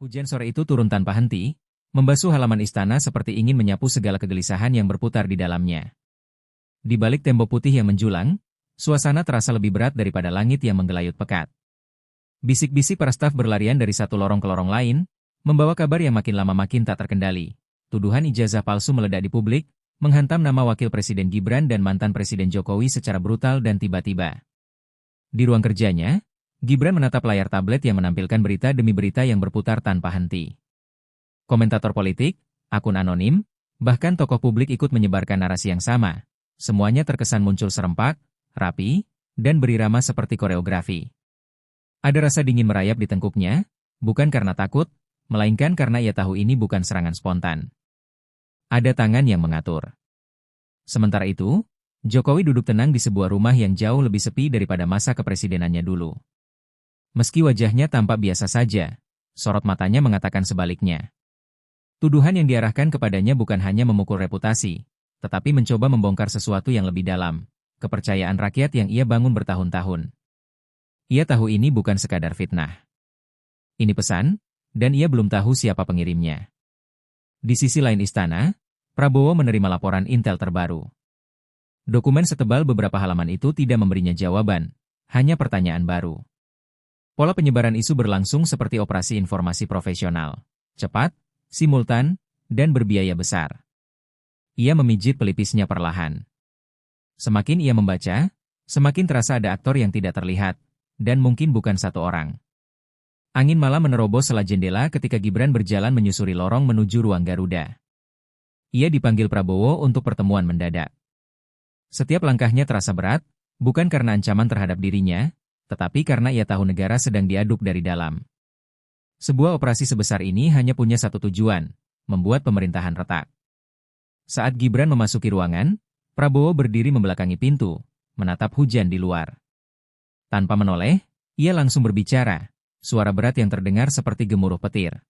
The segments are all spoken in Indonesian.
Hujan sore itu turun tanpa henti, membasuh halaman istana seperti ingin menyapu segala kegelisahan yang berputar di dalamnya. Di balik tembok putih yang menjulang, suasana terasa lebih berat daripada langit yang menggelayut pekat. Bisik-bisik para staf berlarian dari satu lorong ke lorong lain, membawa kabar yang makin lama makin tak terkendali. Tuduhan ijazah palsu meledak di publik, menghantam nama Wakil Presiden Gibran dan mantan Presiden Jokowi secara brutal dan tiba-tiba. Di ruang kerjanya, Gibran menatap layar tablet yang menampilkan berita demi berita yang berputar tanpa henti. Komentator politik, akun anonim, bahkan tokoh publik ikut menyebarkan narasi yang sama. Semuanya terkesan muncul serempak, rapi, dan berirama seperti koreografi. Ada rasa dingin merayap di tengkuknya, bukan karena takut, melainkan karena ia tahu ini bukan serangan spontan. Ada tangan yang mengatur. Sementara itu, Jokowi duduk tenang di sebuah rumah yang jauh lebih sepi daripada masa kepresidenannya dulu. Meski wajahnya tampak biasa saja, sorot matanya mengatakan sebaliknya. Tuduhan yang diarahkan kepadanya bukan hanya memukul reputasi, tetapi mencoba membongkar sesuatu yang lebih dalam, kepercayaan rakyat yang ia bangun bertahun-tahun. Ia tahu ini bukan sekadar fitnah. Ini pesan, dan ia belum tahu siapa pengirimnya. Di sisi lain istana, Prabowo menerima laporan intel terbaru. Dokumen setebal beberapa halaman itu tidak memberinya jawaban, hanya pertanyaan baru. Pola penyebaran isu berlangsung seperti operasi informasi profesional, cepat, simultan, dan berbiaya besar. Ia memijit pelipisnya perlahan. Semakin ia membaca, semakin terasa ada aktor yang tidak terlihat, dan mungkin bukan satu orang. Angin malam menerobos sela jendela ketika Gibran berjalan menyusuri lorong menuju ruang Garuda. Ia dipanggil Prabowo untuk pertemuan mendadak. Setiap langkahnya terasa berat, bukan karena ancaman terhadap dirinya, tetapi karena ia tahu negara sedang diaduk dari dalam. Sebuah operasi sebesar ini hanya punya satu tujuan, membuat pemerintahan retak. Saat Gibran memasuki ruangan, Prabowo berdiri membelakangi pintu, menatap hujan di luar. Tanpa menoleh, ia langsung berbicara, suara berat yang terdengar seperti gemuruh petir.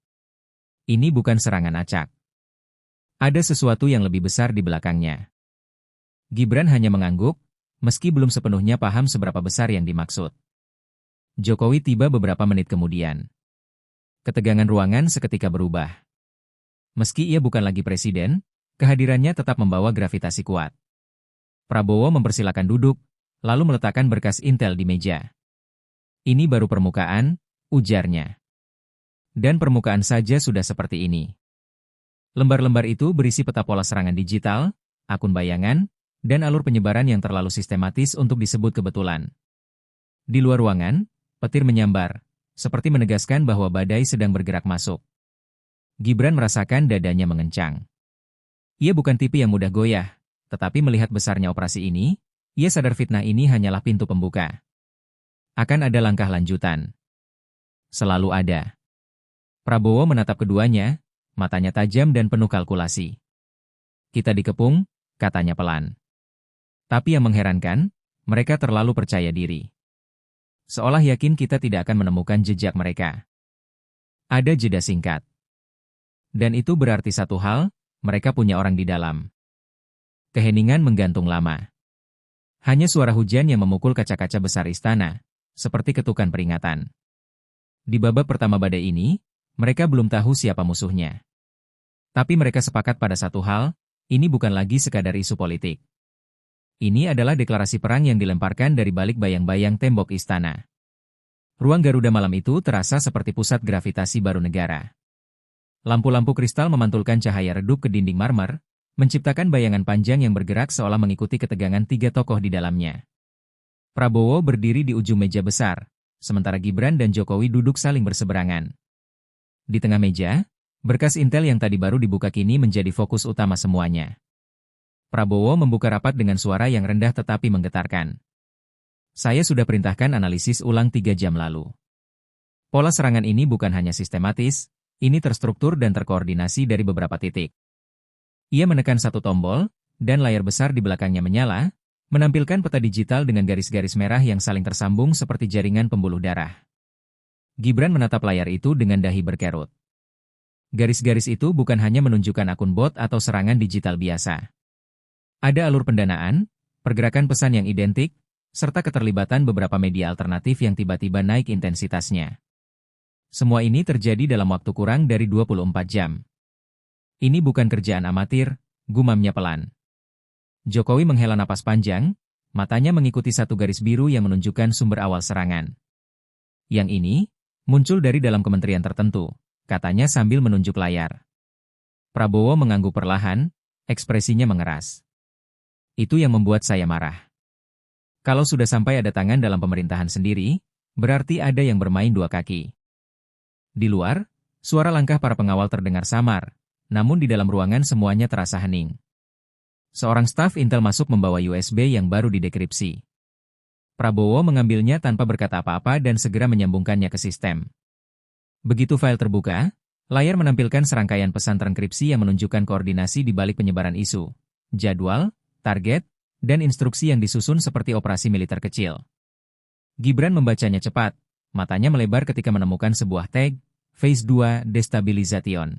Ini bukan serangan acak. Ada sesuatu yang lebih besar di belakangnya. Gibran hanya mengangguk, meski belum sepenuhnya paham seberapa besar yang dimaksud. Jokowi tiba beberapa menit kemudian. Ketegangan ruangan seketika berubah. Meski ia bukan lagi presiden, kehadirannya tetap membawa gravitasi kuat. Prabowo mempersilakan duduk, lalu meletakkan berkas intel di meja. Ini baru permukaan, ujarnya. Dan permukaan saja sudah seperti ini. Lembar-lembar itu berisi peta pola serangan digital, akun bayangan, dan alur penyebaran yang terlalu sistematis untuk disebut kebetulan. Di luar ruangan, petir menyambar, seperti menegaskan bahwa badai sedang bergerak masuk. Gibran merasakan dadanya mengencang. Ia bukan tipe yang mudah goyah, tetapi melihat besarnya operasi ini, ia sadar fitnah ini hanyalah pintu pembuka. Akan ada langkah lanjutan. Selalu ada. Prabowo menatap keduanya, matanya tajam dan penuh kalkulasi. Kita dikepung, katanya pelan. Tapi yang mengherankan, mereka terlalu percaya diri. Seolah yakin kita tidak akan menemukan jejak mereka. Ada jeda singkat. Dan itu berarti satu hal, mereka punya orang di dalam. Keheningan menggantung lama. Hanya suara hujan yang memukul kaca-kaca besar istana, seperti ketukan peringatan. Di babak pertama badai ini, mereka belum tahu siapa musuhnya. Tapi mereka sepakat pada satu hal, ini bukan lagi sekadar isu politik. Ini adalah deklarasi perang yang dilemparkan dari balik bayang-bayang tembok istana. Ruang Garuda malam itu terasa seperti pusat gravitasi baru negara. Lampu-lampu kristal memantulkan cahaya redup ke dinding marmer, menciptakan bayangan panjang yang bergerak seolah mengikuti ketegangan tiga tokoh di dalamnya. Prabowo berdiri di ujung meja besar, sementara Gibran dan Jokowi duduk saling berseberangan. Di tengah meja, berkas intel yang tadi baru dibuka kini menjadi fokus utama semuanya. Prabowo membuka rapat dengan suara yang rendah tetapi menggetarkan. Saya sudah perintahkan analisis ulang 3 jam lalu. Pola serangan ini bukan hanya sistematis, ini terstruktur dan terkoordinasi dari beberapa titik. Ia menekan satu tombol, dan layar besar di belakangnya menyala, menampilkan peta digital dengan garis-garis merah yang saling tersambung seperti jaringan pembuluh darah. Gibran menatap layar itu dengan dahi berkerut. Garis-garis itu bukan hanya menunjukkan akun bot atau serangan digital biasa. Ada alur pendanaan, pergerakan pesan yang identik, serta keterlibatan beberapa media alternatif yang tiba-tiba naik intensitasnya. Semua ini terjadi dalam waktu kurang dari 24 jam. Ini bukan kerjaan amatir, gumamnya pelan. Jokowi menghela napas panjang, matanya mengikuti satu garis biru yang menunjukkan sumber awal serangan. Yang ini, muncul dari dalam kementerian tertentu, katanya sambil menunjuk layar. Prabowo mengangguk perlahan, ekspresinya mengeras. Itu yang membuat saya marah. Kalau sudah sampai ada tangan dalam pemerintahan sendiri, berarti ada yang bermain dua kaki. Di luar, suara langkah para pengawal terdengar samar, namun di dalam ruangan semuanya terasa hening. Seorang staf Intel masuk membawa USB yang baru didekripsi. Prabowo mengambilnya tanpa berkata apa-apa dan segera menyambungkannya ke sistem. Begitu file terbuka, layar menampilkan serangkaian pesan terenkripsi yang menunjukkan koordinasi di balik penyebaran isu, jadwal, target, dan instruksi yang disusun seperti operasi militer kecil. Gibran membacanya cepat, matanya melebar ketika menemukan sebuah tag, Phase 2 Destabilization.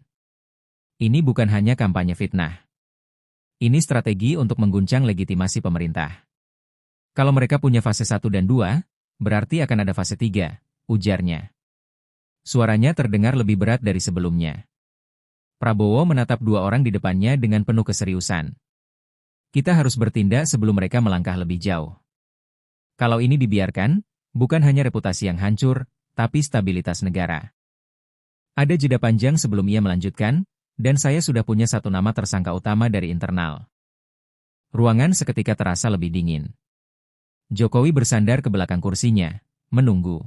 Ini bukan hanya kampanye fitnah. Ini strategi untuk mengguncang legitimasi pemerintah. Kalau mereka punya fase 1 dan 2, berarti akan ada fase 3, ujarnya. Suaranya terdengar lebih berat dari sebelumnya. Prabowo menatap dua orang di depannya dengan penuh keseriusan. Kita harus bertindak sebelum mereka melangkah lebih jauh. Kalau ini dibiarkan, bukan hanya reputasi yang hancur, tapi stabilitas negara. Ada jeda panjang sebelum ia melanjutkan, dan saya sudah punya satu nama tersangka utama dari internal. Ruangan seketika terasa lebih dingin. Jokowi bersandar ke belakang kursinya, menunggu.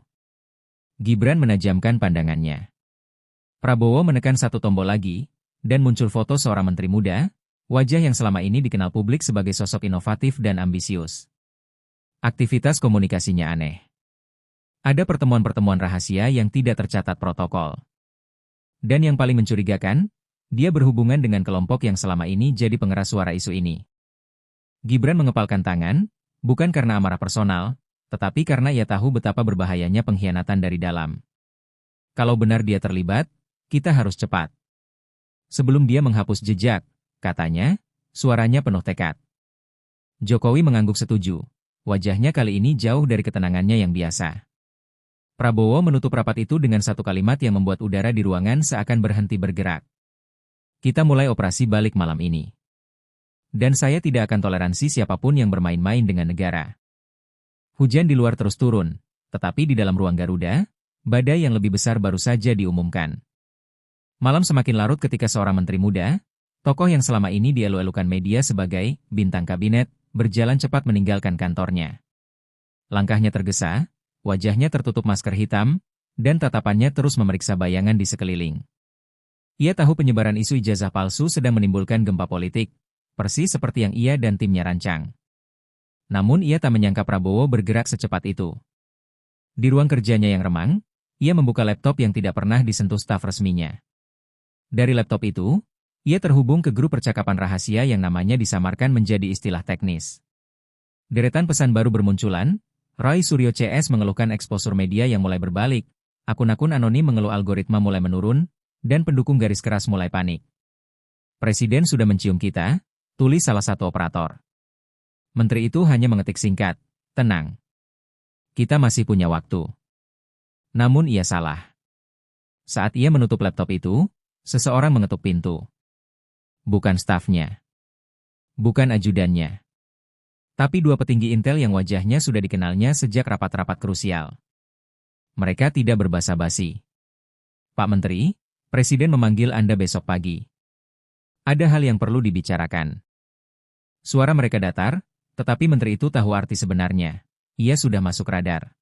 Gibran menajamkan pandangannya. Prabowo menekan satu tombol lagi, dan muncul foto seorang menteri muda, wajah yang selama ini dikenal publik sebagai sosok inovatif dan ambisius. Aktivitas komunikasinya aneh. Ada pertemuan-pertemuan rahasia yang tidak tercatat protokol. Dan yang paling mencurigakan, dia berhubungan dengan kelompok yang selama ini jadi pengeras suara isu ini. Gibran mengepalkan tangan, bukan karena amarah personal, tetapi karena ia tahu betapa berbahayanya pengkhianatan dari dalam. Kalau benar dia terlibat, kita harus cepat. Sebelum dia menghapus jejak, katanya, suaranya penuh tekad. Jokowi mengangguk setuju. Wajahnya kali ini jauh dari ketenangannya yang biasa. Prabowo menutup rapat itu dengan satu kalimat yang membuat udara di ruangan seakan berhenti bergerak. Kita mulai operasi balik malam ini. Dan saya tidak akan toleransi siapapun yang bermain-main dengan negara. Hujan di luar terus turun, tetapi di dalam ruang Garuda, badai yang lebih besar baru saja diumumkan. Malam semakin larut ketika seorang menteri muda, tokoh yang selama ini dielu-elukan media sebagai bintang kabinet, berjalan cepat meninggalkan kantornya. Langkahnya tergesa, wajahnya tertutup masker hitam, dan tatapannya terus memeriksa bayangan di sekeliling. Ia tahu penyebaran isu ijazah palsu sedang menimbulkan gempa politik, persis seperti yang ia dan timnya rancang. Namun ia tak menyangka Prabowo bergerak secepat itu. Di ruang kerjanya yang remang, ia membuka laptop yang tidak pernah disentuh staf resminya. Dari laptop itu, ia terhubung ke grup percakapan rahasia yang namanya disamarkan menjadi istilah teknis. Deretan pesan baru bermunculan, Roy Suryo CS mengeluhkan eksposur media yang mulai berbalik, akun-akun anonim mengeluh algoritma mulai menurun, dan pendukung garis keras mulai panik. Presiden sudah mencium kita, tulis salah satu operator. Menteri itu hanya mengetik singkat, tenang. Kita masih punya waktu. Namun ia salah. Saat ia menutup laptop itu, seseorang mengetuk pintu. Bukan stafnya. Bukan ajudannya. Tapi dua petinggi Intel yang wajahnya sudah dikenalnya sejak rapat-rapat krusial. Mereka tidak berbasa-basi. Pak Menteri, Presiden memanggil Anda besok pagi. Ada hal yang perlu dibicarakan. Suara mereka datar, tetapi menteri itu tahu arti sebenarnya. Ia sudah masuk radar.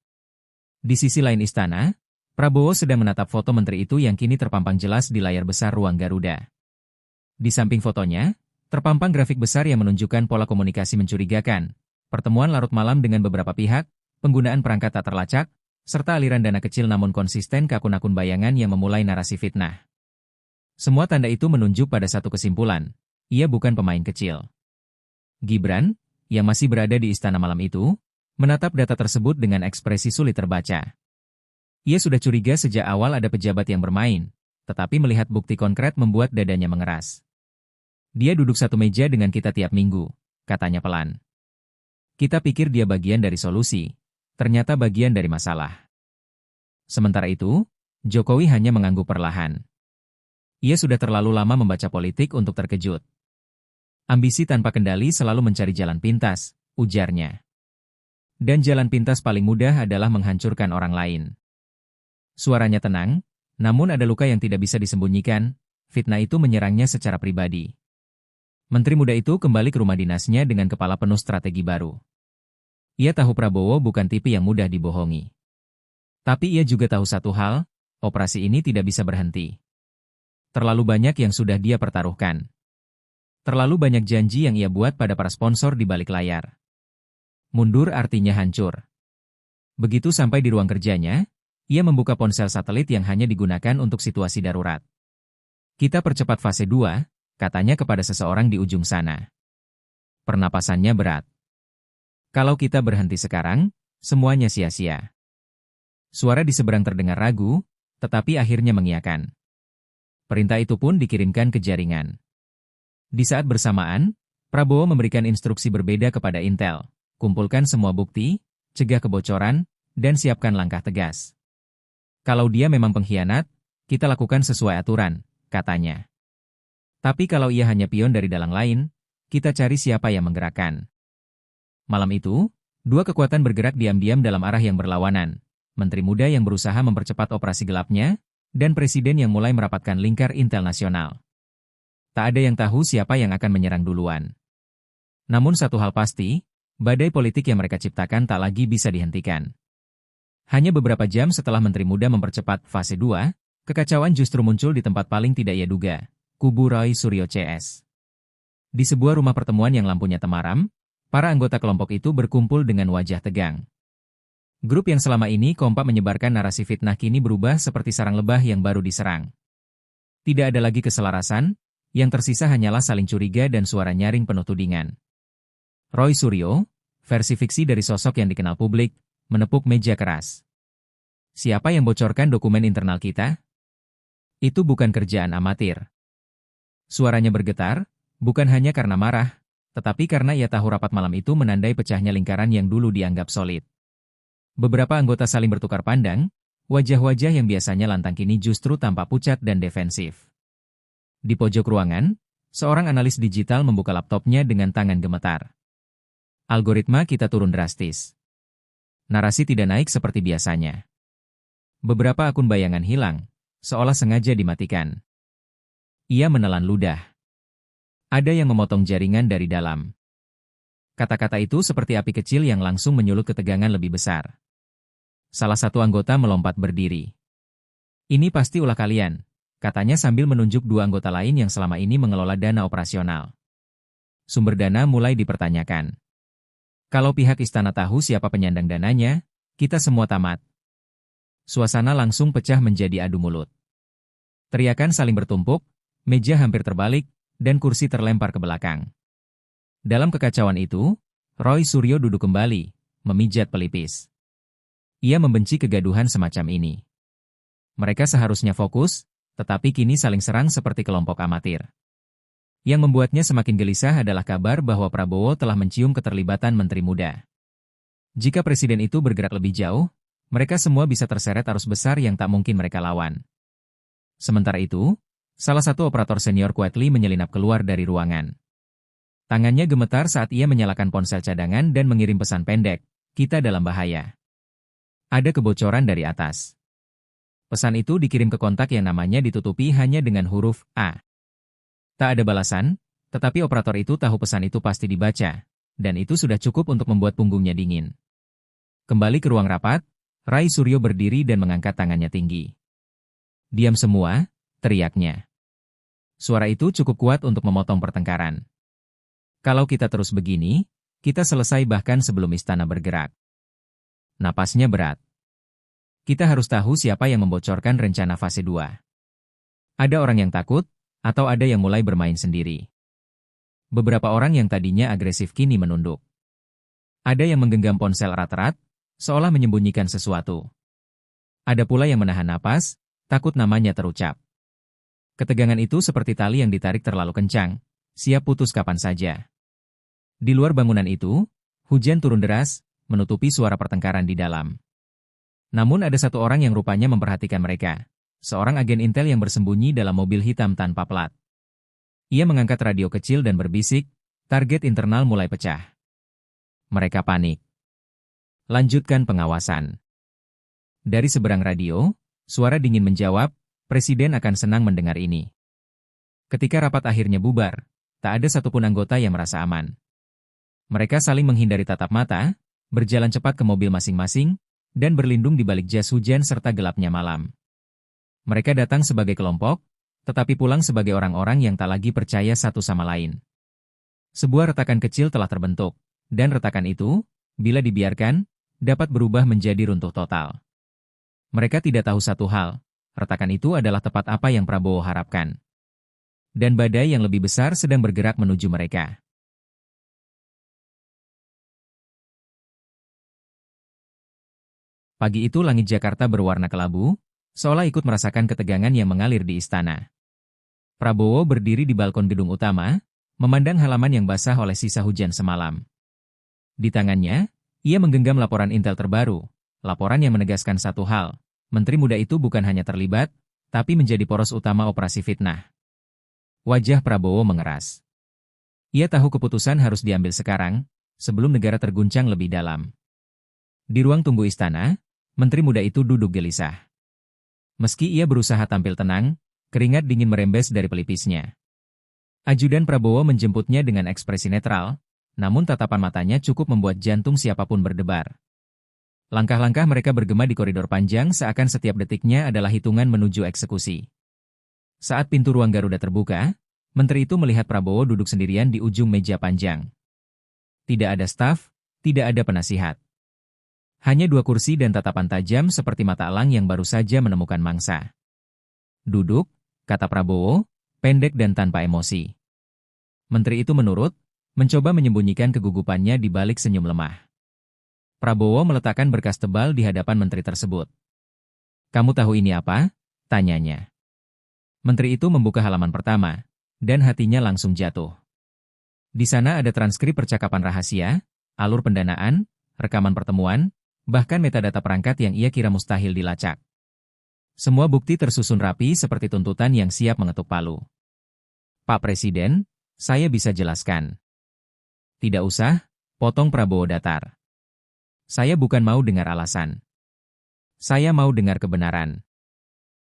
Di sisi lain istana, Prabowo sedang menatap foto menteri itu yang kini terpampang jelas di layar besar ruang Garuda. Di samping fotonya, terpampang grafik besar yang menunjukkan pola komunikasi mencurigakan, pertemuan larut malam dengan beberapa pihak, penggunaan perangkat tak terlacak, serta aliran dana kecil namun konsisten ke akun-akun bayangan yang memulai narasi fitnah. Semua tanda itu menunjuk pada satu kesimpulan, ia bukan pemain kecil. Gibran, yang masih berada di istana malam itu, menatap data tersebut dengan ekspresi sulit terbaca. Ia sudah curiga sejak awal ada pejabat yang bermain, tetapi melihat bukti konkret membuat dadanya mengeras. Dia duduk satu meja dengan kita tiap minggu, katanya pelan. Kita pikir dia bagian dari solusi, ternyata bagian dari masalah. Sementara itu, Jokowi hanya mengangguk perlahan. Ia sudah terlalu lama membaca politik untuk terkejut. Ambisi tanpa kendali selalu mencari jalan pintas, ujarnya. Dan jalan pintas paling mudah adalah menghancurkan orang lain. Suaranya tenang, namun ada luka yang tidak bisa disembunyikan, fitnah itu menyerangnya secara pribadi. Menteri muda itu kembali ke rumah dinasnya dengan kepala penuh strategi baru. Ia tahu Prabowo bukan tipe yang mudah dibohongi. Tapi ia juga tahu satu hal, operasi ini tidak bisa berhenti. Terlalu banyak yang sudah dia pertaruhkan. Terlalu banyak janji yang ia buat pada para sponsor di balik layar. Mundur artinya hancur. Begitu sampai di ruang kerjanya, ia membuka ponsel satelit yang hanya digunakan untuk situasi darurat. Kita percepat fase 2, katanya kepada seseorang di ujung sana. Pernapasannya berat. Kalau kita berhenti sekarang, semuanya sia-sia. Suara di seberang terdengar ragu, tetapi akhirnya mengiyakan. Perintah itu pun dikirimkan ke jaringan. Di saat bersamaan, Prabowo memberikan instruksi berbeda kepada Intel. Kumpulkan semua bukti, cegah kebocoran, dan siapkan langkah tegas. Kalau dia memang pengkhianat, kita lakukan sesuai aturan, katanya. Tapi kalau ia hanya pion dari dalang lain, kita cari siapa yang menggerakkan. Malam itu, dua kekuatan bergerak diam-diam dalam arah yang berlawanan. Menteri muda yang berusaha mempercepat operasi gelapnya, dan presiden yang mulai merapatkan lingkar Intel nasional. Tak ada yang tahu siapa yang akan menyerang duluan. Namun satu hal pasti, badai politik yang mereka ciptakan tak lagi bisa dihentikan. Hanya beberapa jam setelah Menteri Muda mempercepat fase 2, kekacauan justru muncul di tempat paling tidak ia duga, kubu Roy Suryo CS. Di sebuah rumah pertemuan yang lampunya temaram, para anggota kelompok itu berkumpul dengan wajah tegang. Grup yang selama ini kompak menyebarkan narasi fitnah kini berubah seperti sarang lebah yang baru diserang. Tidak ada lagi keselarasan, yang tersisa hanyalah saling curiga dan suara nyaring penuh tudingan. Roy Suryo, versi fiksi dari sosok yang dikenal publik, menepuk meja keras. Siapa yang bocorkan dokumen internal kita? Itu bukan kerjaan amatir. Suaranya bergetar, bukan hanya karena marah, tetapi karena ia tahu rapat malam itu menandai pecahnya lingkaran yang dulu dianggap solid. Beberapa anggota saling bertukar pandang, wajah-wajah yang biasanya lantang kini justru tampak pucat dan defensif. Di pojok ruangan, seorang analis digital membuka laptopnya dengan tangan gemetar. Algoritma kita turun drastis. Narasi tidak naik seperti biasanya. Beberapa akun bayangan hilang, seolah sengaja dimatikan. Ia menelan ludah. Ada yang memotong jaringan dari dalam. Kata-kata itu seperti api kecil yang langsung menyulut ketegangan lebih besar. Salah satu anggota melompat berdiri. Ini pasti ulah kalian, katanya sambil menunjuk dua anggota lain yang selama ini mengelola dana operasional. Sumber dana mulai dipertanyakan. Kalau pihak istana tahu siapa penyandang dananya, kita semua tamat. Suasana langsung pecah menjadi adu mulut. Teriakan saling bertumpuk, meja hampir terbalik, dan kursi terlempar ke belakang. Dalam kekacauan itu, Roy Suryo duduk kembali, memijat pelipis. Ia membenci kegaduhan semacam ini. Mereka seharusnya fokus, tetapi kini saling serang seperti kelompok amatir. Yang membuatnya semakin gelisah adalah kabar bahwa Prabowo telah mencium keterlibatan Menteri Muda. Jika presiden itu bergerak lebih jauh, mereka semua bisa terseret arus besar yang tak mungkin mereka lawan. Sementara itu, salah satu operator senior quietly menyelinap keluar dari ruangan. Tangannya gemetar saat ia menyalakan ponsel cadangan dan mengirim pesan pendek, "Kita dalam bahaya." Ada kebocoran dari atas. Pesan itu dikirim ke kontak yang namanya ditutupi hanya dengan huruf A. Tak ada balasan, tetapi operator itu tahu pesan itu pasti dibaca, dan itu sudah cukup untuk membuat punggungnya dingin. Kembali ke ruang rapat, Roy Suryo berdiri dan mengangkat tangannya tinggi. "Diam semua," teriaknya. Suara itu cukup kuat untuk memotong pertengkaran. "Kalau kita terus begini, kita selesai bahkan sebelum istana bergerak." Napasnya berat. Kita harus tahu siapa yang membocorkan rencana fase 2. Ada orang yang takut, atau ada yang mulai bermain sendiri. Beberapa orang yang tadinya agresif kini menunduk. Ada yang menggenggam ponsel erat-erat, seolah menyembunyikan sesuatu. Ada pula yang menahan napas, takut namanya terucap. Ketegangan itu seperti tali yang ditarik terlalu kencang, siap putus kapan saja. Di luar bangunan itu, hujan turun deras, menutupi suara pertengkaran di dalam. Namun ada satu orang yang rupanya memperhatikan mereka, seorang agen intel yang bersembunyi dalam mobil hitam tanpa plat. Ia mengangkat radio kecil dan berbisik, target internal mulai pecah. Mereka panik. Lanjutkan pengawasan. Dari seberang radio, suara dingin menjawab, Presiden akan senang mendengar ini. Ketika rapat akhirnya bubar, tak ada satupun anggota yang merasa aman. Mereka saling menghindari tatap mata, berjalan cepat ke mobil masing-masing, dan berlindung di balik jas hujan serta gelapnya malam. Mereka datang sebagai kelompok, tetapi pulang sebagai orang-orang yang tak lagi percaya satu sama lain. Sebuah retakan kecil telah terbentuk, dan retakan itu, bila dibiarkan, dapat berubah menjadi runtuh total. Mereka tidak tahu satu hal, retakan itu adalah tepat apa yang Prabowo harapkan. Dan badai yang lebih besar sedang bergerak menuju mereka. Pagi itu langit Jakarta berwarna kelabu, seolah ikut merasakan ketegangan yang mengalir di istana. Prabowo berdiri di balkon gedung utama, memandang halaman yang basah oleh sisa hujan semalam. Di tangannya, ia menggenggam laporan intel terbaru, laporan yang menegaskan satu hal, menteri muda itu bukan hanya terlibat, tapi menjadi poros utama operasi fitnah. Wajah Prabowo mengeras. Ia tahu keputusan harus diambil sekarang, sebelum negara terguncang lebih dalam. Di ruang tunggu istana, menteri muda itu duduk gelisah. Meski ia berusaha tampil tenang, keringat dingin merembes dari pelipisnya. Ajudan Prabowo menjemputnya dengan ekspresi netral, namun tatapan matanya cukup membuat jantung siapapun berdebar. Langkah-langkah mereka bergema di koridor panjang seakan setiap detiknya adalah hitungan menuju eksekusi. Saat pintu ruang Garuda terbuka, menteri itu melihat Prabowo duduk sendirian di ujung meja panjang. Tidak ada staf, tidak ada penasihat. Hanya dua kursi dan tatapan tajam seperti mata elang yang baru saja menemukan mangsa. Duduk, kata Prabowo, pendek dan tanpa emosi. Menteri itu menurut, mencoba menyembunyikan kegugupannya di balik senyum lemah. Prabowo meletakkan berkas tebal di hadapan menteri tersebut. "Kamu tahu ini apa?" tanyanya. Menteri itu membuka halaman pertama, dan hatinya langsung jatuh. Di sana ada transkrip percakapan rahasia, alur pendanaan, rekaman pertemuan, bahkan metadata perangkat yang ia kira mustahil dilacak. Semua bukti tersusun rapi seperti tuntutan yang siap mengetuk palu. "Pak Presiden, saya bisa jelaskan." "Tidak usah," potong Prabowo datar. "Saya bukan mau dengar alasan. Saya mau dengar kebenaran."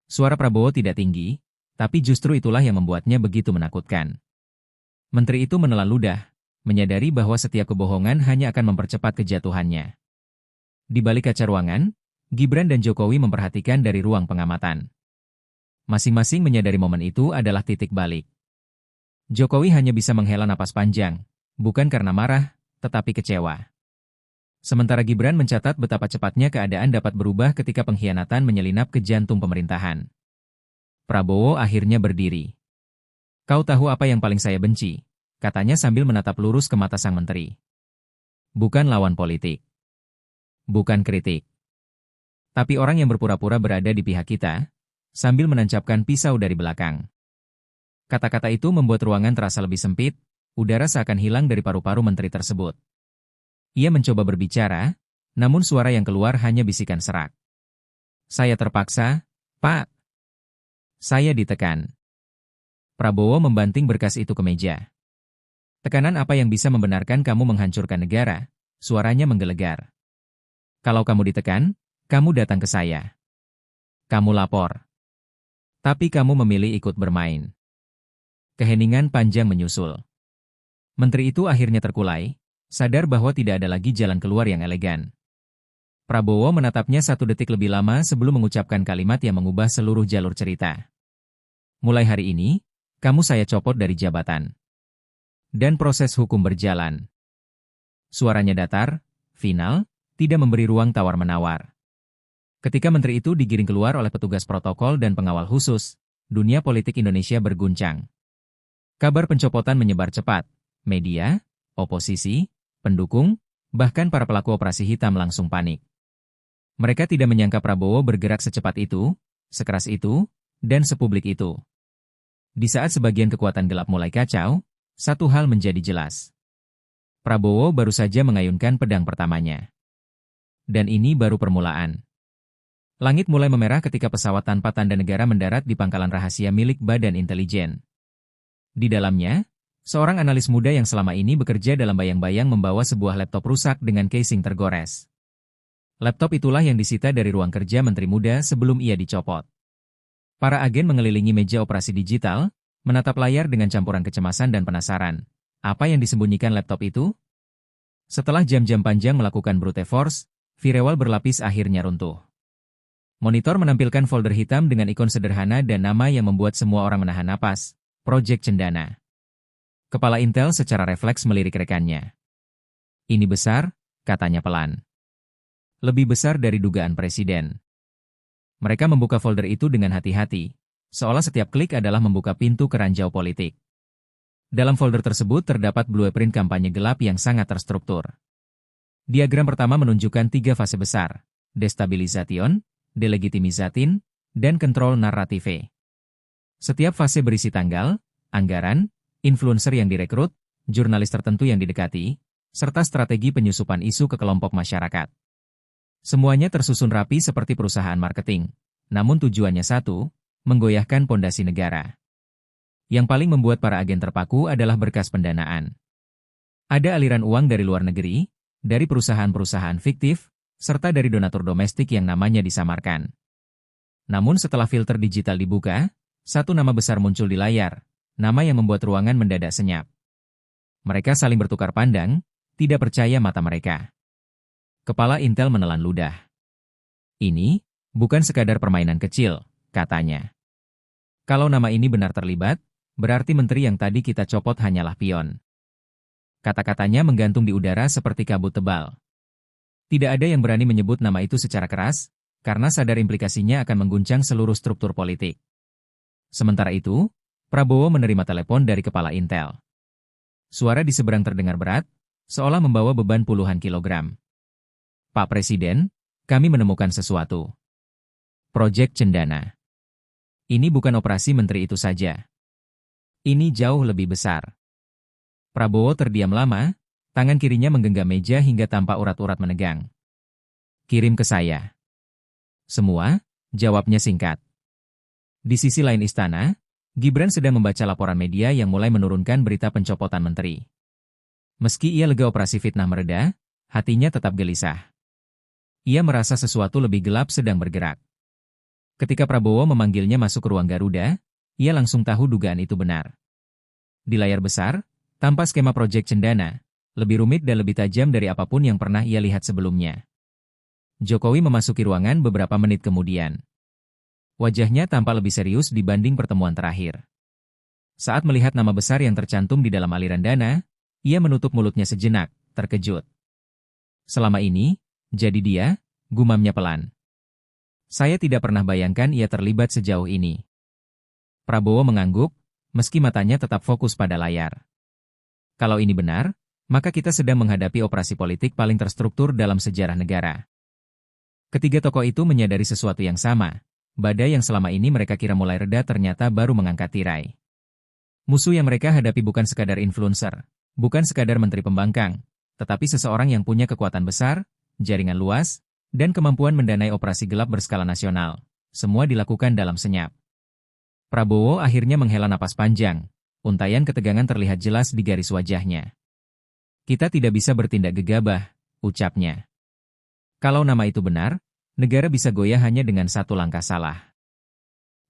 Suara Prabowo tidak tinggi, tapi justru itulah yang membuatnya begitu menakutkan. Menteri itu menelan ludah, menyadari bahwa setiap kebohongan hanya akan mempercepat kejatuhannya. Di balik kaca ruangan, Gibran dan Jokowi memperhatikan dari ruang pengamatan. Masing-masing menyadari momen itu adalah titik balik. Jokowi hanya bisa menghela napas panjang, bukan karena marah, tetapi kecewa. Sementara Gibran mencatat betapa cepatnya keadaan dapat berubah ketika pengkhianatan menyelinap ke jantung pemerintahan. Prabowo akhirnya berdiri. "Kau tahu apa yang paling saya benci?" katanya sambil menatap lurus ke mata sang menteri. "Bukan lawan politik. Bukan kritik. Tapi orang yang berpura-pura berada di pihak kita, sambil menancapkan pisau dari belakang." Kata-kata itu membuat ruangan terasa lebih sempit, udara seakan hilang dari paru-paru menteri tersebut. Ia mencoba berbicara, namun suara yang keluar hanya bisikan serak. "Saya terpaksa, Pak. Saya ditekan." Prabowo membanting berkas itu ke meja. "Tekanan apa yang bisa membenarkan kamu menghancurkan negara?" Suaranya menggelegar. "Kalau kamu ditekan, kamu datang ke saya. Kamu lapor. Tapi kamu memilih ikut bermain." Keheningan panjang menyusul. Menteri itu akhirnya terkulai, sadar bahwa tidak ada lagi jalan keluar yang elegan. Prabowo menatapnya 1 detik lebih lama sebelum mengucapkan kalimat yang mengubah seluruh jalur cerita. "Mulai hari ini, kamu saya copot dari jabatan. Dan proses hukum berjalan." Suaranya datar, final, tidak memberi ruang tawar-menawar. Ketika menteri itu digiring keluar oleh petugas protokol dan pengawal khusus, dunia politik Indonesia berguncang. Kabar pencopotan menyebar cepat. Media, oposisi, pendukung, bahkan para pelaku operasi hitam langsung panik. Mereka tidak menyangka Prabowo bergerak secepat itu, sekeras itu, dan sepublik itu. Di saat sebagian kekuatan gelap mulai kacau, satu hal menjadi jelas. Prabowo baru saja mengayunkan pedang pertamanya. Dan ini baru permulaan. Langit mulai memerah ketika pesawat tanpa tanda negara mendarat di pangkalan rahasia milik Badan Intelijen. Di dalamnya, seorang analis muda yang selama ini bekerja dalam bayang-bayang membawa sebuah laptop rusak dengan casing tergores. Laptop itulah yang disita dari ruang kerja Menteri Muda sebelum ia dicopot. Para agen mengelilingi meja operasi digital, menatap layar dengan campuran kecemasan dan penasaran. Apa yang disembunyikan laptop itu? Setelah jam-jam panjang melakukan brute force, firewall berlapis akhirnya runtuh. Monitor menampilkan folder hitam dengan ikon sederhana dan nama yang membuat semua orang menahan napas, Project Cendana. Kepala Intel secara refleks melirik rekannya. Ini besar, katanya pelan. Lebih besar dari dugaan Presiden. Mereka membuka folder itu dengan hati-hati, seolah setiap klik adalah membuka pintu ke ranjau politik. Dalam folder tersebut terdapat blueprint kampanye gelap yang sangat terstruktur. Diagram pertama menunjukkan 3 fase besar, destabilisation, delegitimizatin, dan kontrol narative. Setiap fase berisi tanggal, anggaran, influencer yang direkrut, jurnalis tertentu yang didekati, serta strategi penyusupan isu ke kelompok masyarakat. Semuanya tersusun rapi seperti perusahaan marketing, namun tujuannya satu, menggoyahkan pondasi negara. Yang paling membuat para agen terpaku adalah berkas pendanaan. Ada aliran uang dari luar negeri, dari perusahaan-perusahaan fiktif, serta dari donatur domestik yang namanya disamarkan. Namun setelah filter digital dibuka, satu nama besar muncul di layar, nama yang membuat ruangan mendadak senyap. Mereka saling bertukar pandang, tidak percaya mata mereka. Kepala Intel menelan ludah. Ini bukan sekadar permainan kecil, katanya. Kalau nama ini benar terlibat, berarti menteri yang tadi kita copot hanyalah pion. Kata-katanya menggantung di udara seperti kabut tebal. Tidak ada yang berani menyebut nama itu secara keras, karena sadar implikasinya akan mengguncang seluruh struktur politik. Sementara itu, Prabowo menerima telepon dari kepala Intel. Suara di seberang terdengar berat, seolah membawa beban puluhan kilogram. Pak Presiden, kami menemukan sesuatu. Project Cendana. Ini bukan operasi menteri itu saja. Ini jauh lebih besar. Prabowo terdiam lama, tangan kirinya menggenggam meja hingga tampak urat-urat menegang. Kirim ke saya. Semua, jawabnya singkat. Di sisi lain istana, Gibran sedang membaca laporan media yang mulai menurunkan berita pencopotan menteri. Meski ia lega operasi fitnah mereda, hatinya tetap gelisah. Ia merasa sesuatu lebih gelap sedang bergerak. Ketika Prabowo memanggilnya masuk ke ruang Garuda, ia langsung tahu dugaan itu benar. Di layar besar, tampak skema Project Cendana, lebih rumit dan lebih tajam dari apapun yang pernah ia lihat sebelumnya. Jokowi memasuki ruangan beberapa menit kemudian. Wajahnya tampak lebih serius dibanding pertemuan terakhir. Saat melihat nama besar yang tercantum di dalam aliran dana, ia menutup mulutnya sejenak, terkejut. Selama ini, jadi dia, gumamnya pelan. Saya tidak pernah bayangkan ia terlibat sejauh ini. Prabowo mengangguk, meski matanya tetap fokus pada layar. Kalau ini benar, maka kita sedang menghadapi operasi politik paling terstruktur dalam sejarah negara. Ketiga tokoh itu menyadari sesuatu yang sama. Badai yang selama ini mereka kira mulai reda ternyata baru mengangkat tirai. Musuh yang mereka hadapi bukan sekadar influencer, bukan sekadar menteri pembangkang, tetapi seseorang yang punya kekuatan besar, jaringan luas, dan kemampuan mendanai operasi gelap berskala nasional. Semua dilakukan dalam senyap. Prabowo akhirnya menghela napas panjang. Untaian ketegangan terlihat jelas di garis wajahnya. Kita tidak bisa bertindak gegabah, ucapnya. Kalau nama itu benar, negara bisa goyah hanya dengan satu langkah salah.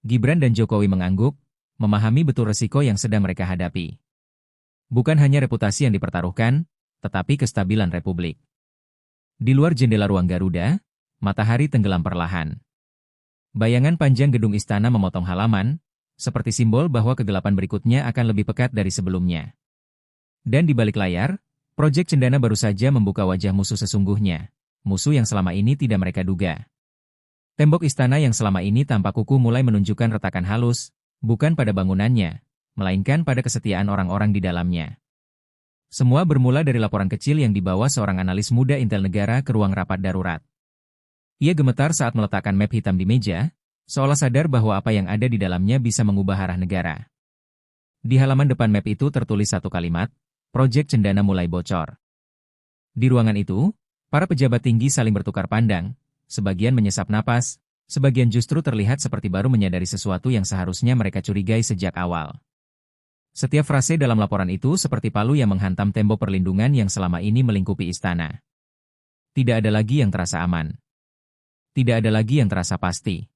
Gibran dan Jokowi mengangguk, memahami betul resiko yang sedang mereka hadapi. Bukan hanya reputasi yang dipertaruhkan, tetapi kestabilan Republik. Di luar jendela ruang Garuda, matahari tenggelam perlahan. Bayangan panjang gedung istana memotong halaman, seperti simbol bahwa kegelapan berikutnya akan lebih pekat dari sebelumnya. Dan di balik layar, Project Cendana baru saja membuka wajah musuh sesungguhnya. Musuh yang selama ini tidak mereka duga. Tembok istana yang selama ini tampak kukuh mulai menunjukkan retakan halus, bukan pada bangunannya, melainkan pada kesetiaan orang-orang di dalamnya. Semua bermula dari laporan kecil yang dibawa seorang analis muda Intel Negara ke ruang rapat darurat. Ia gemetar saat meletakkan map hitam di meja, seolah sadar bahwa apa yang ada di dalamnya bisa mengubah arah negara. Di halaman depan map itu tertulis satu kalimat, Project Cendana mulai bocor. Di ruangan itu, para pejabat tinggi saling bertukar pandang, sebagian menyesap napas, Sebagian justru terlihat seperti baru menyadari sesuatu yang seharusnya mereka curigai sejak awal. Setiap frase dalam laporan itu seperti palu yang menghantam tembok perlindungan yang selama ini melingkupi istana. Tidak ada lagi yang terasa aman. Tidak ada lagi yang terasa pasti.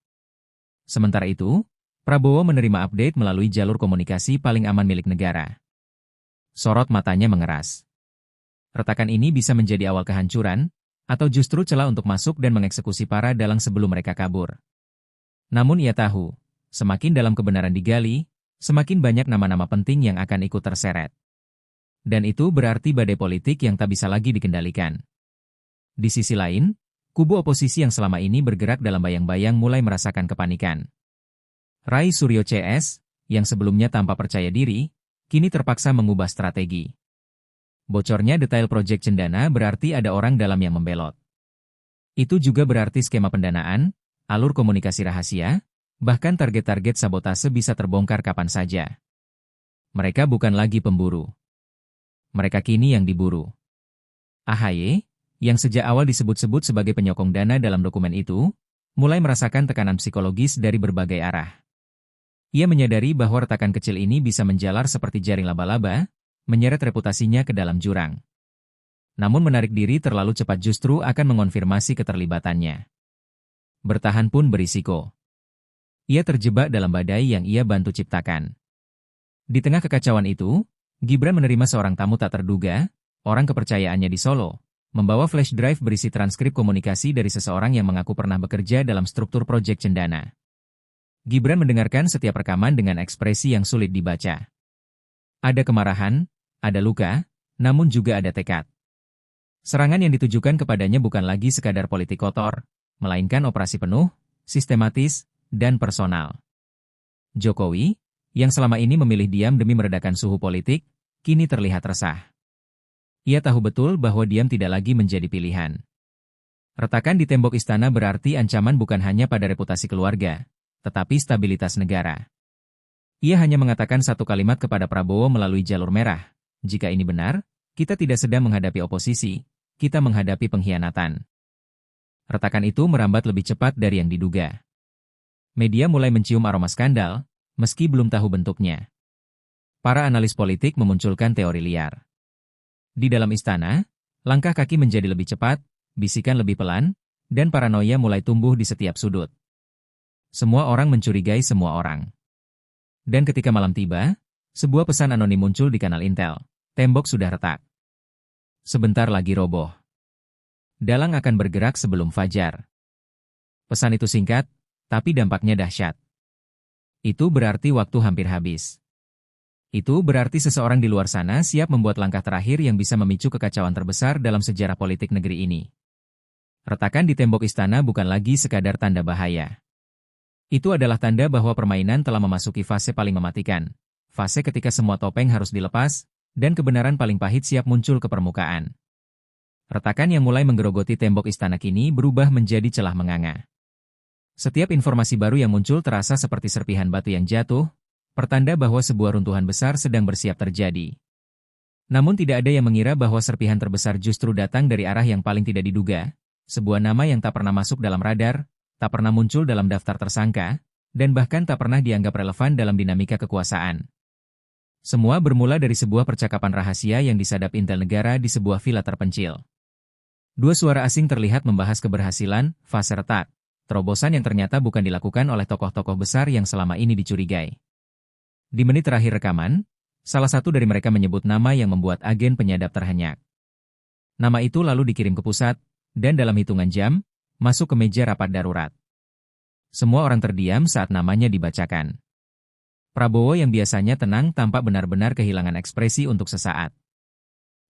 Sementara itu, Prabowo menerima update melalui jalur komunikasi paling aman milik negara. Sorot matanya mengeras. Retakan ini bisa menjadi awal kehancuran, atau justru celah untuk masuk dan mengeksekusi para dalang sebelum mereka kabur. Namun ia tahu, semakin dalam kebenaran digali, semakin banyak nama-nama penting yang akan ikut terseret. Dan itu berarti badai politik yang tak bisa lagi dikendalikan. Di sisi lain, kubu oposisi yang selama ini bergerak dalam bayang-bayang mulai merasakan kepanikan. Rai Suryo CS, yang sebelumnya tanpa percaya diri, kini terpaksa mengubah strategi. Bocornya detail proyek Cendana berarti ada orang dalam yang membelot. Itu juga berarti skema pendanaan, alur komunikasi rahasia, bahkan target-target sabotase bisa terbongkar kapan saja. Mereka bukan lagi pemburu. Mereka kini yang diburu. AHY, yang sejak awal disebut-sebut sebagai penyokong dana dalam dokumen itu, mulai merasakan tekanan psikologis dari berbagai arah. Ia menyadari bahwa retakan kecil ini bisa menjalar seperti jaring laba-laba, menyeret reputasinya ke dalam jurang. Namun menarik diri terlalu cepat justru akan mengonfirmasi keterlibatannya. Bertahan pun berisiko. Ia terjebak dalam badai yang ia bantu ciptakan. Di tengah kekacauan itu, Gibran menerima seorang tamu tak terduga, orang kepercayaannya di Solo, membawa flash drive berisi transkrip komunikasi dari seseorang yang mengaku pernah bekerja dalam struktur proyek Cendana. Gibran mendengarkan setiap rekaman dengan ekspresi yang sulit dibaca. Ada kemarahan, ada luka, namun juga ada tekad. Serangan yang ditujukan kepadanya bukan lagi sekadar politik kotor, melainkan operasi penuh, sistematis, dan personal. Jokowi, yang selama ini memilih diam demi meredakan suhu politik, kini terlihat resah. Ia tahu betul bahwa diam tidak lagi menjadi pilihan. Retakan di tembok istana berarti ancaman bukan hanya pada reputasi keluarga, tetapi stabilitas negara. Ia hanya mengatakan satu kalimat kepada Prabowo melalui jalur merah. Jika ini benar, kita tidak sedang menghadapi oposisi, kita menghadapi pengkhianatan. Retakan itu merambat lebih cepat dari yang diduga. Media mulai mencium aroma skandal, meski belum tahu bentuknya. Para analis politik memunculkan teori liar. Di dalam istana, langkah kaki menjadi lebih cepat, bisikan lebih pelan, dan paranoia mulai tumbuh di setiap sudut. Semua orang mencurigai semua orang. Dan ketika malam tiba, sebuah pesan anonim muncul di kanal Intel. Tembok sudah retak. Sebentar lagi roboh. Dalang akan bergerak sebelum fajar. Pesan itu singkat, tapi dampaknya dahsyat. Itu berarti waktu hampir habis. Itu berarti seseorang di luar sana siap membuat langkah terakhir yang bisa memicu kekacauan terbesar dalam sejarah politik negeri ini. Retakan di tembok istana bukan lagi sekadar tanda bahaya. Itu adalah tanda bahwa permainan telah memasuki fase paling mematikan. Fase ketika semua topeng harus dilepas, dan kebenaran paling pahit siap muncul ke permukaan. Retakan yang mulai menggerogoti tembok istana kini berubah menjadi celah menganga. Setiap informasi baru yang muncul terasa seperti serpihan batu yang jatuh, pertanda bahwa sebuah runtuhan besar sedang bersiap terjadi. Namun tidak ada yang mengira bahwa serpihan terbesar justru datang dari arah yang paling tidak diduga, sebuah nama yang tak pernah masuk dalam radar, tak pernah muncul dalam daftar tersangka, dan bahkan tak pernah dianggap relevan dalam dinamika kekuasaan. Semua bermula dari sebuah percakapan rahasia yang disadap intel negara di sebuah villa terpencil. Dua suara asing terlihat membahas keberhasilan, fase retak, terobosan yang ternyata bukan dilakukan oleh tokoh-tokoh besar yang selama ini dicurigai. Di menit terakhir rekaman, salah satu dari mereka menyebut nama yang membuat agen penyadap terhenyak. Nama itu lalu dikirim ke pusat, dan dalam hitungan jam, masuk ke meja rapat darurat. Semua orang terdiam saat namanya dibacakan. Prabowo yang biasanya tenang tampak benar-benar kehilangan ekspresi untuk sesaat.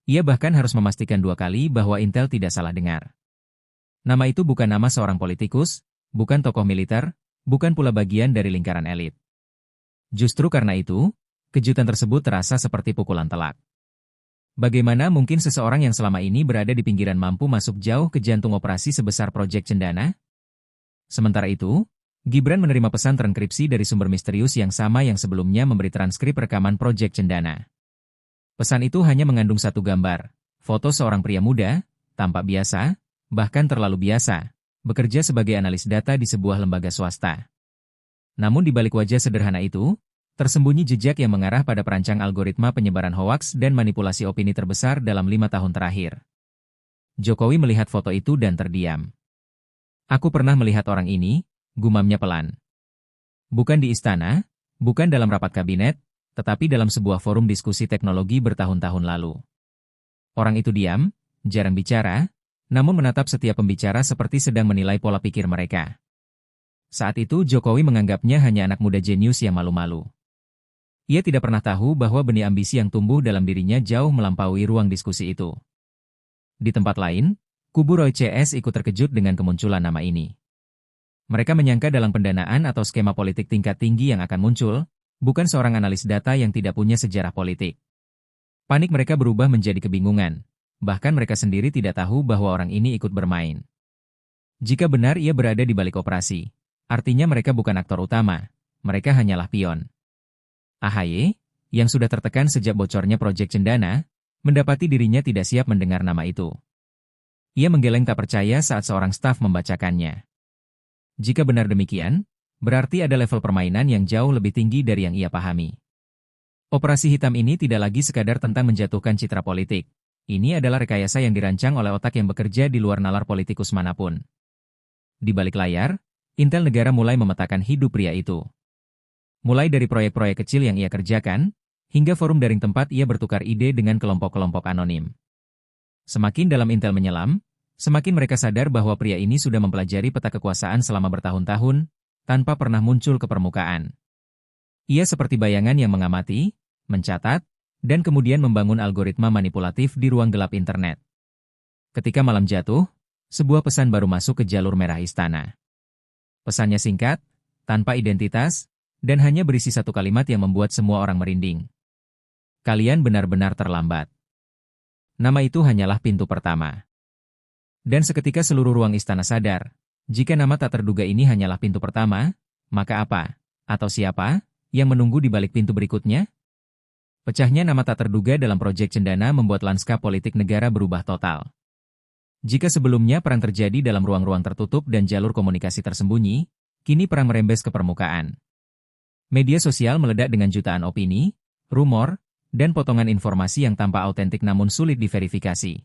Ia bahkan harus memastikan 2 kali bahwa intel tidak salah dengar. Nama itu bukan nama seorang politikus, bukan tokoh militer, bukan pula bagian dari lingkaran elit. Justru karena itu, kejutan tersebut terasa seperti pukulan telak. Bagaimana mungkin seseorang yang selama ini berada di pinggiran mampu masuk jauh ke jantung operasi sebesar proyek Cendana? Sementara itu, Gibran menerima pesan transkripsi dari sumber misterius yang sama yang sebelumnya memberi transkrip rekaman proyek Cendana. Pesan itu hanya mengandung satu gambar, foto seorang pria muda, tampak biasa, bahkan terlalu biasa, bekerja sebagai analis data di sebuah lembaga swasta. Namun di balik wajah sederhana itu, tersembunyi jejak yang mengarah pada perancang algoritma penyebaran hoaks dan manipulasi opini terbesar dalam 5 tahun terakhir. Jokowi melihat foto itu dan terdiam. Aku pernah melihat orang ini, gumamnya pelan. Bukan di istana, bukan dalam rapat kabinet, tetapi dalam sebuah forum diskusi teknologi bertahun-tahun lalu. Orang itu diam, jarang bicara, namun menatap setiap pembicara seperti sedang menilai pola pikir mereka. Saat itu Jokowi menganggapnya hanya anak muda jenius yang malu-malu. Ia tidak pernah tahu bahwa benih ambisi yang tumbuh dalam dirinya jauh melampaui ruang diskusi itu. Di tempat lain, kubu Roy CS ikut terkejut dengan kemunculan nama ini. Mereka menyangka dalam pendanaan atau skema politik tingkat tinggi yang akan muncul, bukan seorang analis data yang tidak punya sejarah politik. Panik mereka berubah menjadi kebingungan, bahkan mereka sendiri tidak tahu bahwa orang ini ikut bermain. Jika benar ia berada di balik operasi, artinya mereka bukan aktor utama, mereka hanyalah pion. AHY, yang sudah tertekan sejak bocornya proyek Cendana, mendapati dirinya tidak siap mendengar nama itu. Ia menggeleng tak percaya saat seorang staf membacakannya. Jika benar demikian, berarti ada level permainan yang jauh lebih tinggi dari yang ia pahami. Operasi hitam ini tidak lagi sekadar tentang menjatuhkan citra politik. Ini adalah rekayasa yang dirancang oleh otak yang bekerja di luar nalar politikus manapun. Di balik layar, intel negara mulai memetakan hidup pria itu. Mulai dari proyek-proyek kecil yang ia kerjakan, hingga forum daring tempat ia bertukar ide dengan kelompok-kelompok anonim. Semakin dalam intel menyelam, semakin mereka sadar bahwa pria ini sudah mempelajari peta kekuasaan selama bertahun-tahun, tanpa pernah muncul ke permukaan. Ia seperti bayangan yang mengamati, mencatat, dan kemudian membangun algoritma manipulatif di ruang gelap internet. Ketika malam jatuh, sebuah pesan baru masuk ke jalur merah istana. Pesannya singkat, tanpa identitas, dan hanya berisi satu kalimat yang membuat semua orang merinding. Kalian benar-benar terlambat. Nama itu hanyalah pintu pertama. Dan seketika seluruh ruang istana sadar, jika nama tak terduga ini hanyalah pintu pertama, maka apa, atau siapa, yang menunggu di balik pintu berikutnya? Pecahnya nama tak terduga dalam proyek Cendana membuat lanskap politik negara berubah total. Jika sebelumnya perang terjadi dalam ruang-ruang tertutup dan jalur komunikasi tersembunyi, kini perang merembes ke permukaan. Media sosial meledak dengan jutaan opini, rumor, dan potongan informasi yang tampak autentik namun sulit diverifikasi.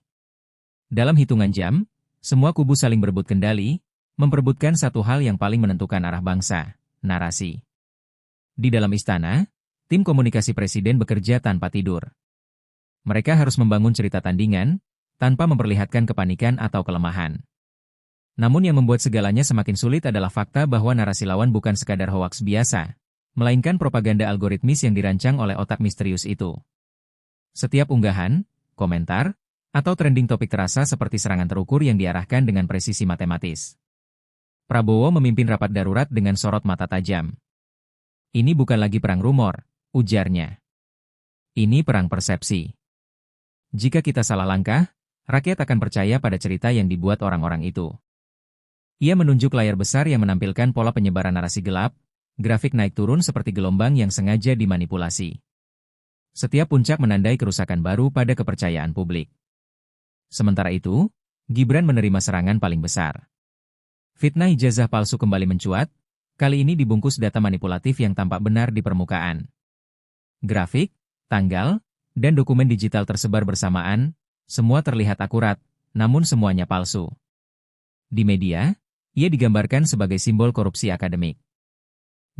Dalam hitungan jam, semua kubu saling berebut kendali, memperebutkan satu hal yang paling menentukan arah bangsa, narasi. Di dalam istana, tim komunikasi presiden bekerja tanpa tidur. Mereka harus membangun cerita tandingan, tanpa memperlihatkan kepanikan atau kelemahan. Namun yang membuat segalanya semakin sulit adalah fakta bahwa narasi lawan bukan sekadar hoaks biasa, melainkan propaganda algoritmis yang dirancang oleh otak misterius itu. Setiap unggahan, komentar, atau trending topik terasa seperti serangan terukur yang diarahkan dengan presisi matematis. Prabowo memimpin rapat darurat dengan sorot mata tajam. Ini bukan lagi perang rumor, ujarnya. Ini perang persepsi. Jika kita salah langkah, rakyat akan percaya pada cerita yang dibuat orang-orang itu. Ia menunjuk layar besar yang menampilkan pola penyebaran narasi gelap, grafik naik turun seperti gelombang yang sengaja dimanipulasi. Setiap puncak menandai kerusakan baru pada kepercayaan publik. Sementara itu, Gibran menerima serangan paling besar. Fitnah ijazah palsu kembali mencuat, kali ini dibungkus data manipulatif yang tampak benar di permukaan. Grafik, tanggal, dan dokumen digital tersebar bersamaan, semua terlihat akurat, namun semuanya palsu. Di media, ia digambarkan sebagai simbol korupsi akademik.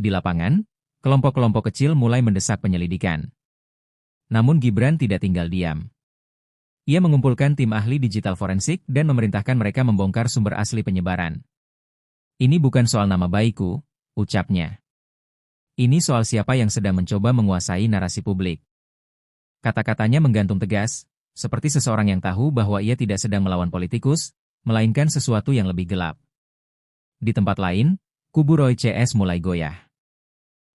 Di lapangan, kelompok-kelompok kecil mulai mendesak penyelidikan. Namun Gibran tidak tinggal diam. Ia mengumpulkan tim ahli digital forensik dan memerintahkan mereka membongkar sumber asli penyebaran. Ini bukan soal nama baikku, ucapnya. Ini soal siapa yang sedang mencoba menguasai narasi publik. Kata-katanya menggantung tegas, seperti seseorang yang tahu bahwa ia tidak sedang melawan politikus, melainkan sesuatu yang lebih gelap. Di tempat lain, kubu Roy CS mulai goyah.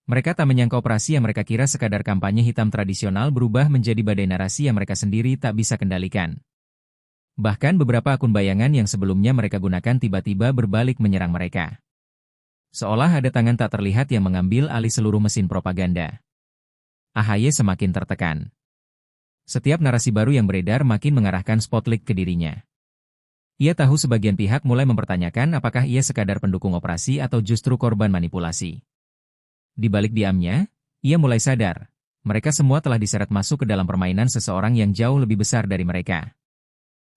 Mereka tak menyangka operasi yang mereka kira sekadar kampanye hitam tradisional berubah menjadi badai narasi yang mereka sendiri tak bisa kendalikan. Bahkan beberapa akun bayangan yang sebelumnya mereka gunakan tiba-tiba berbalik menyerang mereka. Seolah ada tangan tak terlihat yang mengambil alih seluruh mesin propaganda. AHY semakin tertekan. Setiap narasi baru yang beredar makin mengarahkan spotlight ke dirinya. Ia tahu sebagian pihak mulai mempertanyakan apakah ia sekadar pendukung operasi atau justru korban manipulasi. Di balik diamnya, ia mulai sadar, mereka semua telah diseret masuk ke dalam permainan seseorang yang jauh lebih besar dari mereka.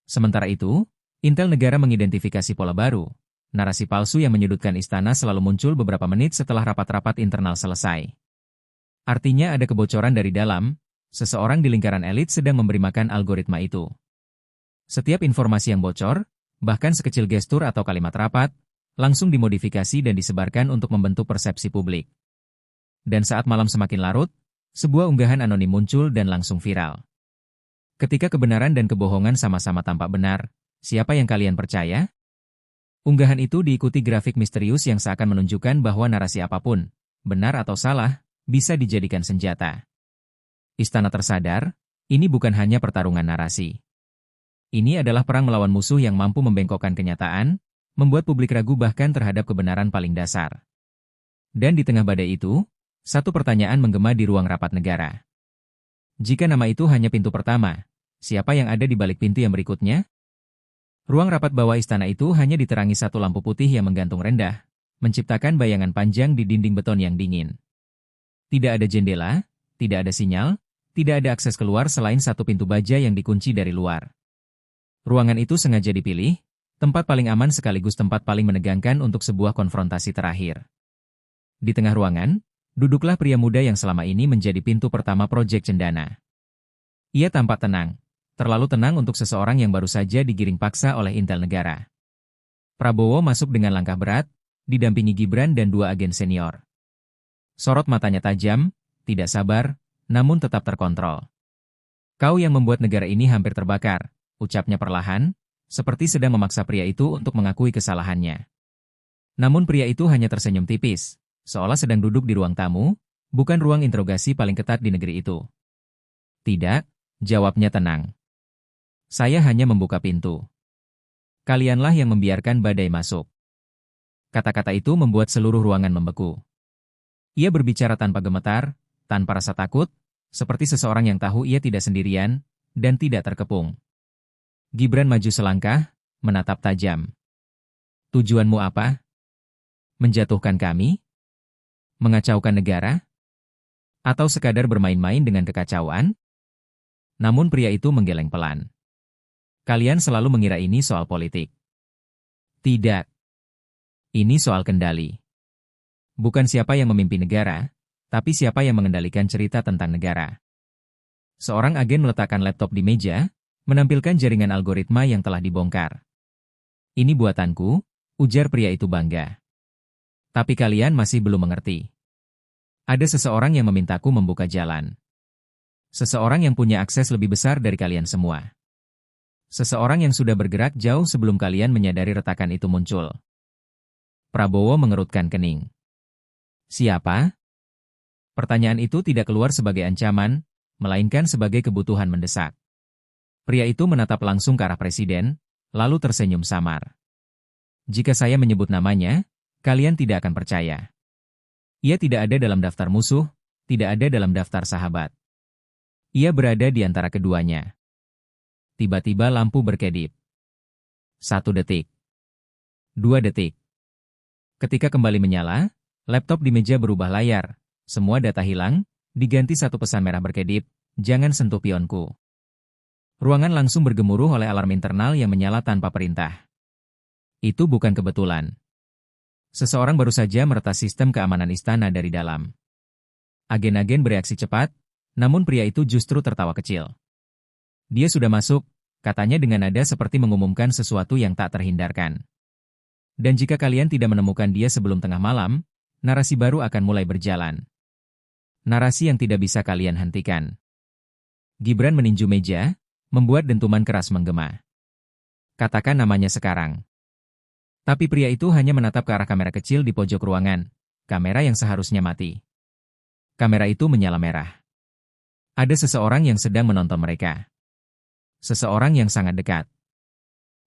Sementara itu, Intel negara mengidentifikasi pola baru. Narasi palsu yang menyudutkan istana selalu muncul beberapa menit setelah rapat-rapat internal selesai. Artinya ada kebocoran dari dalam, seseorang di lingkaran elit sedang memberi makan algoritma itu. Setiap informasi yang bocor, bahkan sekecil gestur atau kalimat rapat, langsung dimodifikasi dan disebarkan untuk membentuk persepsi publik. Dan saat malam semakin larut, sebuah unggahan anonim muncul dan langsung viral. Ketika kebenaran dan kebohongan sama-sama tampak benar, siapa yang kalian percaya? Unggahan itu diikuti grafik misterius yang seakan menunjukkan bahwa narasi apapun, benar atau salah, bisa dijadikan senjata. Istana tersadar, ini bukan hanya pertarungan narasi. Ini adalah perang melawan musuh yang mampu membengkokkan kenyataan, membuat publik ragu bahkan terhadap kebenaran paling dasar. Dan di tengah badai itu, satu pertanyaan menggema di ruang rapat negara. Jika nama itu hanya pintu pertama, siapa yang ada di balik pintu yang berikutnya? Ruang rapat bawah istana itu hanya diterangi satu lampu putih yang menggantung rendah, menciptakan bayangan panjang di dinding beton yang dingin. Tidak ada jendela, tidak ada sinyal, tidak ada akses keluar selain satu pintu baja yang dikunci dari luar. Ruangan itu sengaja dipilih, tempat paling aman sekaligus tempat paling menegangkan untuk sebuah konfrontasi terakhir. Di tengah ruangan, duduklah pria muda yang selama ini menjadi pintu pertama proyek Cendana. Ia tampak tenang, terlalu tenang untuk seseorang yang baru saja digiring paksa oleh Intel negara. Prabowo masuk dengan langkah berat, didampingi Gibran dan dua agen senior. Sorot matanya tajam, tidak sabar, namun tetap terkontrol. Kau yang membuat negara ini hampir terbakar, ucapnya perlahan, seperti sedang memaksa pria itu untuk mengakui kesalahannya. Namun pria itu hanya tersenyum tipis, seolah sedang duduk di ruang tamu, bukan ruang interogasi paling ketat di negeri itu. Tidak, jawabnya tenang. Saya hanya membuka pintu. Kalianlah yang membiarkan badai masuk. Kata-kata itu membuat seluruh ruangan membeku. Ia berbicara tanpa gemetar, tanpa rasa takut, seperti seseorang yang tahu ia tidak sendirian, dan tidak terkepung. Gibran maju selangkah, menatap tajam. Tujuanmu apa? Menjatuhkan kami? Mengacaukan negara? Atau sekadar bermain-main dengan kekacauan? Namun pria itu menggeleng pelan. Kalian selalu mengira ini soal politik. Tidak. Ini soal kendali. Bukan siapa yang memimpin negara, tapi siapa yang mengendalikan cerita tentang negara. Seorang agen meletakkan laptop di meja, menampilkan jaringan algoritma yang telah dibongkar. Ini buatanku, ujar pria itu bangga. Tapi kalian masih belum mengerti. Ada seseorang yang memintaku membuka jalan. Seseorang yang punya akses lebih besar dari kalian semua. Seseorang yang sudah bergerak jauh sebelum kalian menyadari retakan itu muncul. Prabowo mengerutkan kening. Siapa? Pertanyaan itu tidak keluar sebagai ancaman, melainkan sebagai kebutuhan mendesak. Pria itu menatap langsung ke arah presiden, lalu tersenyum samar. Jika saya menyebut namanya, kalian tidak akan percaya. Ia tidak ada dalam daftar musuh, tidak ada dalam daftar sahabat. Ia berada di antara keduanya. Tiba-tiba lampu berkedip. 1 detik. 2 detik. Ketika kembali menyala, laptop di meja berubah layar. Semua data hilang, diganti satu pesan merah berkedip, jangan sentuh pionku. Ruangan langsung bergemuruh oleh alarm internal yang menyala tanpa perintah. Itu bukan kebetulan. Seseorang baru saja meretas sistem keamanan istana dari dalam. Agen-agen bereaksi cepat, namun pria itu justru tertawa kecil. Dia sudah masuk, katanya dengan nada seperti mengumumkan sesuatu yang tak terhindarkan. Dan jika kalian tidak menemukan dia sebelum tengah malam, narasi baru akan mulai berjalan. Narasi yang tidak bisa kalian hentikan. Gibran meninju meja, membuat dentuman keras menggema. Katakan namanya sekarang. Tapi pria itu hanya menatap ke arah kamera kecil di pojok ruangan, kamera yang seharusnya mati. Kamera itu menyala merah. Ada seseorang yang sedang menonton mereka. Seseorang yang sangat dekat.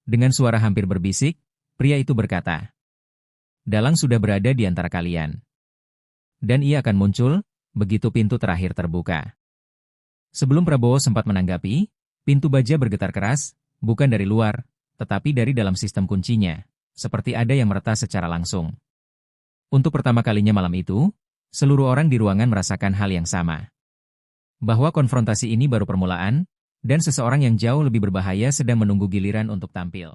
Dengan suara hampir berbisik, pria itu berkata, Dalang sudah berada di antara kalian. Dan ia akan muncul, begitu pintu terakhir terbuka. Sebelum Prabowo sempat menanggapi, pintu baja bergetar keras, bukan dari luar, tetapi dari dalam sistem kuncinya, seperti ada yang meretas secara langsung. Untuk pertama kalinya malam itu, seluruh orang di ruangan merasakan hal yang sama. Bahwa konfrontasi ini baru permulaan, dan seseorang yang jauh lebih berbahaya sedang menunggu giliran untuk tampil.